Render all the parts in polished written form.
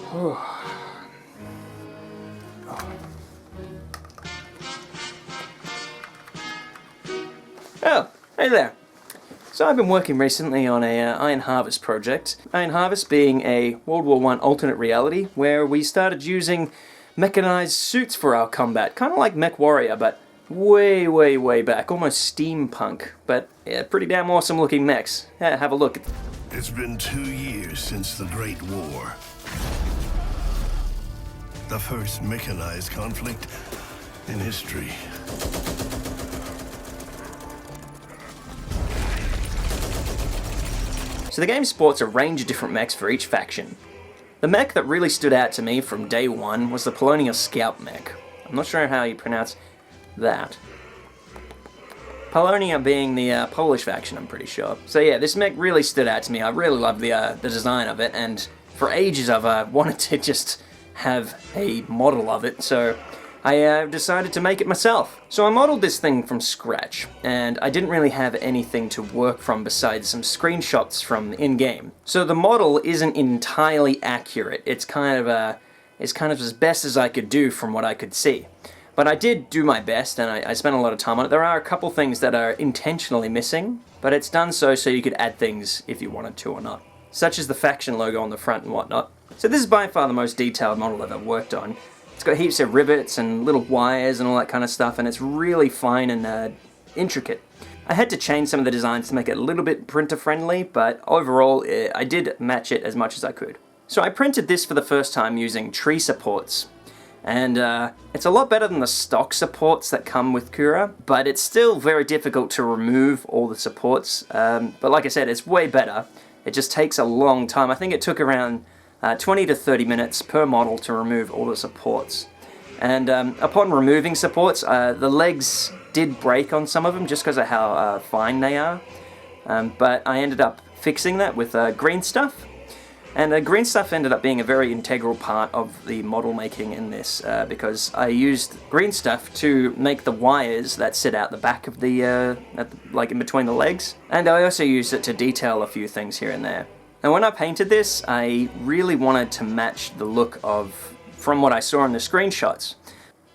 Oh, hey there. So I've been working recently on a Iron Harvest project. Iron Harvest being a World War I alternate reality where we started using mechanized suits for our combat. Kind of like Mech Warrior, but way, way, way back. Almost steampunk. But yeah, pretty damn awesome looking mechs. Yeah, have a look. It's been 2 years since the Great War. The first mechanized conflict in history. So the game sports a range of different mechs for each faction. The mech that really stood out to me from day one was the Polania Scout mech. I'm not sure how you pronounce that. Polania being the Polish faction, I'm pretty sure. So yeah, this mech really stood out to me. I really loved the design of it, and for ages I've wanted to just have a model of it, so I decided to make it myself. So I modeled this thing from scratch, and I didn't really have anything to work from besides some screenshots from in-game. So the model isn't entirely accurate. It's kind of as best as I could do from what I could see. But I did do my best, and I spent a lot of time on it. There are a couple things that are intentionally missing, but it's done so you could add things if you wanted to or not, such as the faction logo on the front and whatnot. So this is by far the most detailed model I've ever worked on. It's got heaps of rivets and little wires and all that kind of stuff, and it's really fine and intricate. I had to change some of the designs to make it a little bit printer friendly, but overall I did match it as much as I could. So I printed this for the first time using tree supports, and it's a lot better than the stock supports that come with Cura, but it's still very difficult to remove all the supports. But like I said, it's way better. It just takes a long time. I think it took around 20 to 30 minutes per model to remove all the supports. And upon removing supports, the legs did break on some of them just because of how fine they are. But I ended up fixing that with green stuff. And green stuff ended up being a very integral part of the model making in this because I used green stuff to make the wires that sit out the back of like in between the legs. And I also used it to detail a few things here and there. And when I painted this, I really wanted to match the look from what I saw in the screenshots.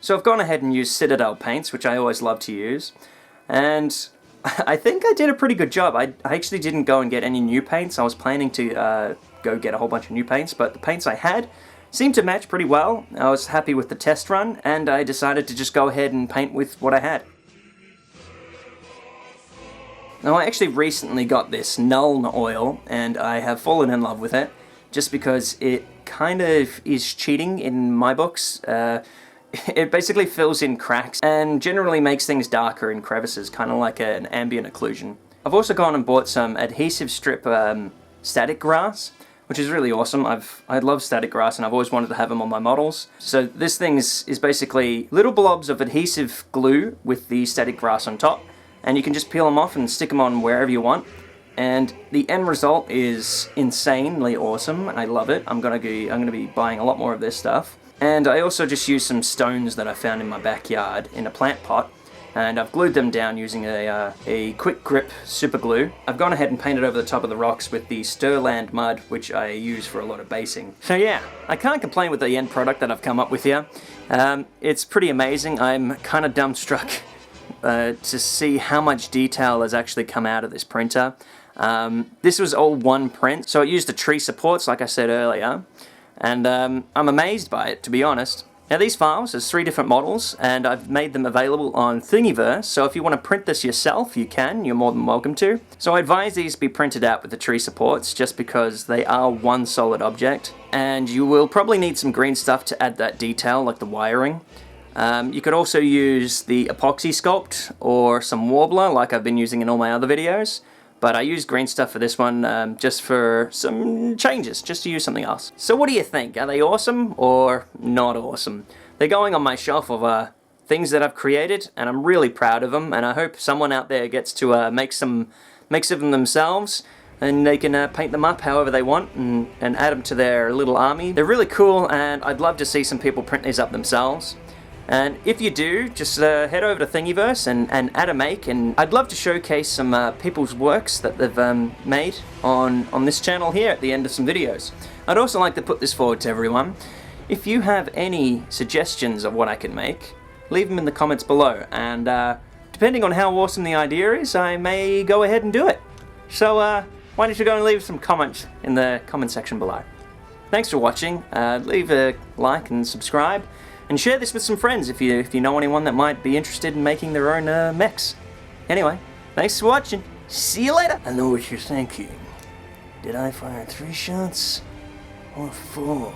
So I've gone ahead and used Citadel paints, which I always love to use. And I think I did a pretty good job. I actually didn't go and get any new paints. I was planning to go get a whole bunch of new paints, but the paints I had seemed to match pretty well. I was happy with the test run, and I decided to just go ahead and paint with what I had. Now I actually recently got this Nuln oil, and I have fallen in love with it, just because it kind of is cheating in my books. It basically fills in cracks, and generally makes things darker in crevices, kind of like an ambient occlusion. I've also gone and bought some adhesive strip static grass, which is really awesome. I love static grass, and I've always wanted to have them on my models. So this thing is basically little blobs of adhesive glue with the static grass on top. And you can just peel them off and stick them on wherever you want. And the end result is insanely awesome. I love it. I'm gonna be buying a lot more of this stuff. And I also just used some stones that I found in my backyard in a plant pot, and I've glued them down using a quick grip super glue. I've gone ahead and painted over the top of the rocks with the Stirland mud, which I use for a lot of basing. So yeah, I can't complain with the end product that I've come up with here. It's pretty amazing. I'm kind of dumbstruck to see how much detail has actually come out of this printer. This was all one print, so it used the tree supports like I said earlier, and I'm amazed by it, to be honest. Now these files, there's 3 different models, and I've made them available on Thingiverse, so if you want to print this yourself, you can, you're more than welcome to. So I advise these be printed out with the tree supports, just because they are one solid object, and you will probably need some green stuff to add that detail, like the wiring. You could also use the epoxy sculpt or some warbler like I've been using in all my other videos, but I used green stuff for this one just for some changes, just to use something else. So what do you think? Are they awesome or not awesome? They're going on my shelf of things that I've created, and I'm really proud of them, and I hope someone out there gets to make some of them themselves, and they can paint them up however they want and add them to their little army. They're really cool, and I'd love to see some people print these up themselves. And if you do, just head over to Thingiverse and add a make, and I'd love to showcase some people's works that they've made on this channel here at the end of some videos. I'd also like to put this forward to everyone. If you have any suggestions of what I can make, leave them in the comments below, and depending on how awesome the idea is, I may go ahead and do it. So why don't you go and leave some comments in the comment section below. Thanks for watching. Leave a like and subscribe, and share this with some friends if you know anyone that might be interested in making their own mechs. Anyway, thanks for watching. See you later. I know what you're thinking. Did I fire 3 shots or 4?